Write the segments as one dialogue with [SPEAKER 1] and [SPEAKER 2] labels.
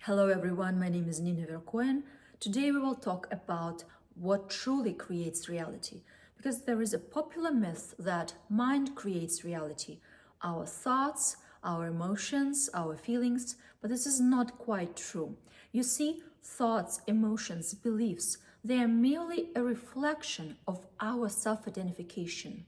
[SPEAKER 1] Hello everyone, my name is Nina Verkoen. Today we will talk about what truly creates reality, because there is a popular myth that mind creates reality, our thoughts, our emotions, our feelings, but this is not quite true. You see, thoughts, emotions, beliefs, they are merely a reflection of our self-identification.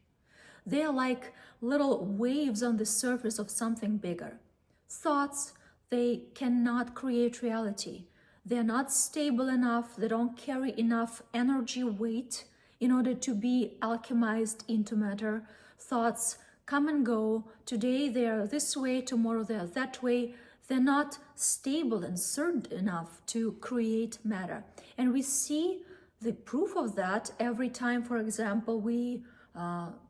[SPEAKER 1] They are like little waves on the surface of something bigger. Thoughts, they cannot create reality. They're not stable enough, they don't carry enough energy weight in order to be alchemized into matter. Thoughts come and go. Today they are this way, tomorrow they are that way. They're not stable and certain enough to create matter. And we see the proof of that every time, for example, we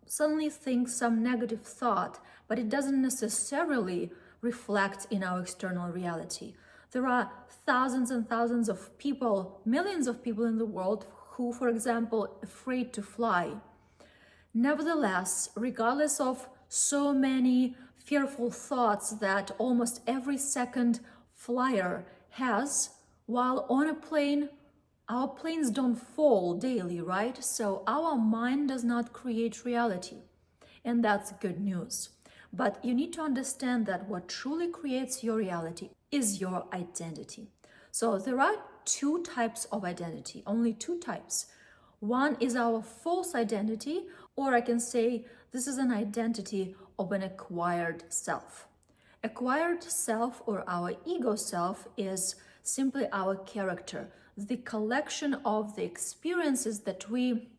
[SPEAKER 1] suddenly think some negative thought, but it doesn't necessarily reflect in our external reality. There are thousands and thousands of people, millions of people in the world who, for example, afraid to fly. Nevertheless, regardless of so many fearful thoughts that almost every second flyer has, while on a plane, our planes don't fall daily, right? So our mind does not create reality. And that's good news. But you need to understand that what truly creates your reality is your identity. So there are two types of identity, only two types. One is our false identity, or I can say this is an identity of an acquired self. Acquired self, or our ego self, is simply our character, the collection of the experiences that we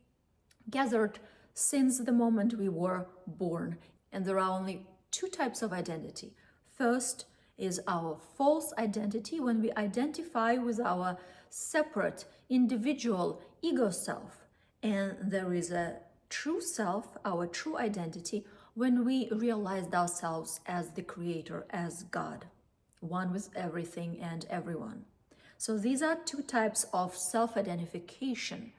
[SPEAKER 1] gathered since the moment we were born. And there are only two types of identity. First is our false identity, when we identify with our separate individual ego self. And there is a true self, our true identity, when we realized ourselves as the creator, as God, one with everything and everyone. So these are two types of self-identification,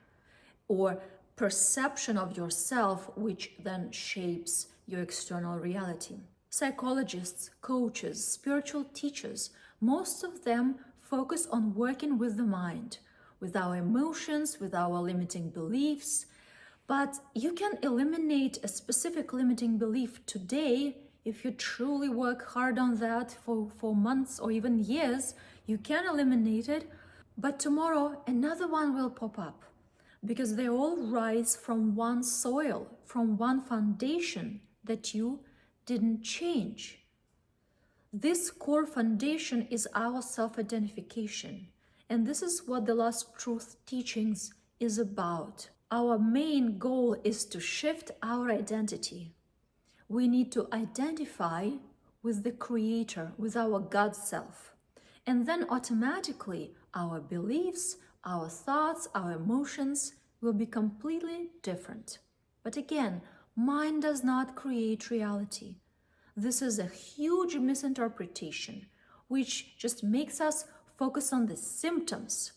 [SPEAKER 1] or perception of yourself, which then shapes your external reality. Psychologists, coaches, spiritual teachers, most of them focus on working with the mind, with our emotions, with our limiting beliefs. But you can eliminate a specific limiting belief today if you truly work hard on that for months or even years. You can eliminate it, but tomorrow another one will pop up, because they all rise from one soil, from one foundation that you didn't change. This core foundation is our self-identification, and this is what the Lost Truth teachings is about. Our main goal is to shift our identity. We need to identify with the Creator, with our God self, and then automatically our beliefs, our thoughts, our emotions will be completely different. But again, mind does not create reality. This is a huge misinterpretation, which just makes us focus on the symptoms.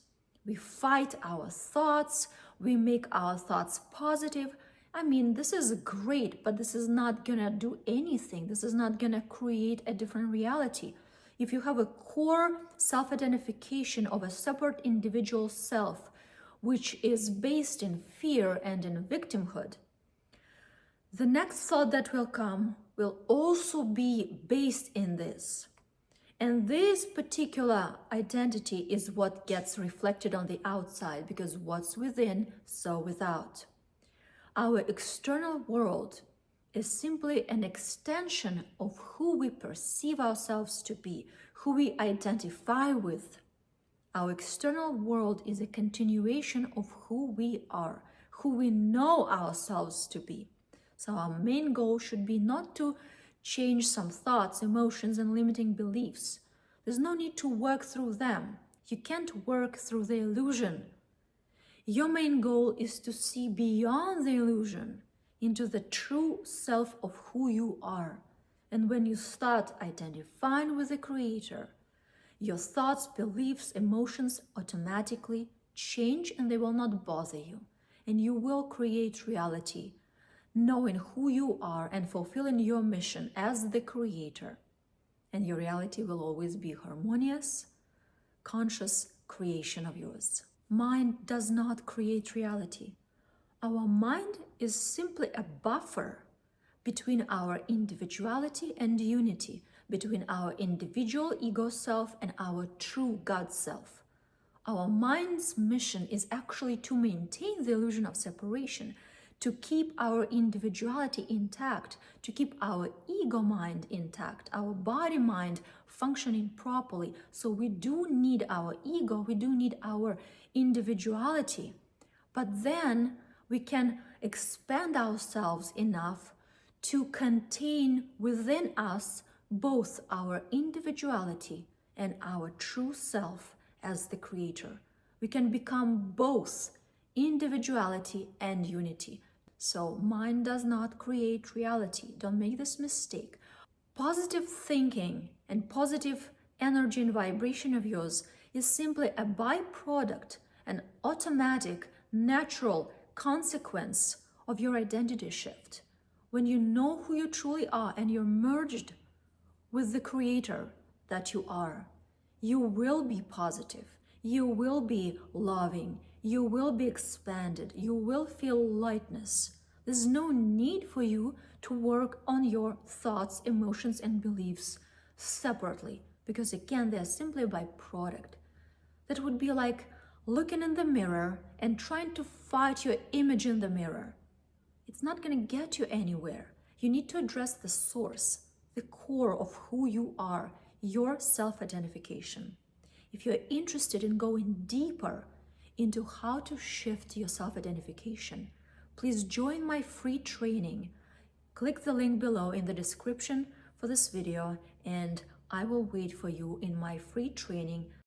[SPEAKER 1] We fight our thoughts, we make our thoughts positive. I mean, this is great, but this is not gonna do anything. This is not gonna create a different reality. If you have a core self-identification of a separate individual self, which is based in fear and in victimhood, the next thought that will come will also be based in this. And this particular identity is what gets reflected on the outside, because what's within, so without. Our external world is simply an extension of who we perceive ourselves to be, who we identify with. Our external world is a continuation of who we are, who we know ourselves to be. So our main goal should be not to change some thoughts, emotions, and limiting beliefs. There's no need to work through them. You can't work through the illusion. Your main goal is to see beyond the illusion into the true self of who you are. And when you start identifying with the Creator, your thoughts, beliefs, emotions automatically change, and they will not bother you. And you will create reality, knowing who you are and fulfilling your mission as the Creator. And your reality will always be harmonious, conscious creation of yours. Mind does not create reality. Our mind is simply a buffer between our individuality and unity, between our individual ego self and our true God self. Our mind's mission is actually to maintain the illusion of separation, to keep our individuality intact, to keep our ego mind intact, our body mind functioning properly. So we do need our ego, we do need our individuality. But then we can expand ourselves enough to contain within us both our individuality and our true self as the creator. We can become both individuality and unity. So mind does not create reality. Don't make this mistake. Positive thinking and positive energy and vibration of yours is simply a byproduct, an automatic, natural consequence of your identity shift. When you know who you truly are and you're merged with the creator that you are, you will be positive, you will be loving, you will be expanded, you will feel lightness. There's no need for you to work on your thoughts, emotions, and beliefs separately, because again, they're simply a byproduct. That would be like looking in the mirror and trying to fight your image in the mirror. It's not going to get you anywhere. You need to address the source, the core of who you are, your self-identification. If you're interested in going deeper into how to shift your self-identification, please join my free training. Click the link below in the description for this video, and I will wait for you in my free training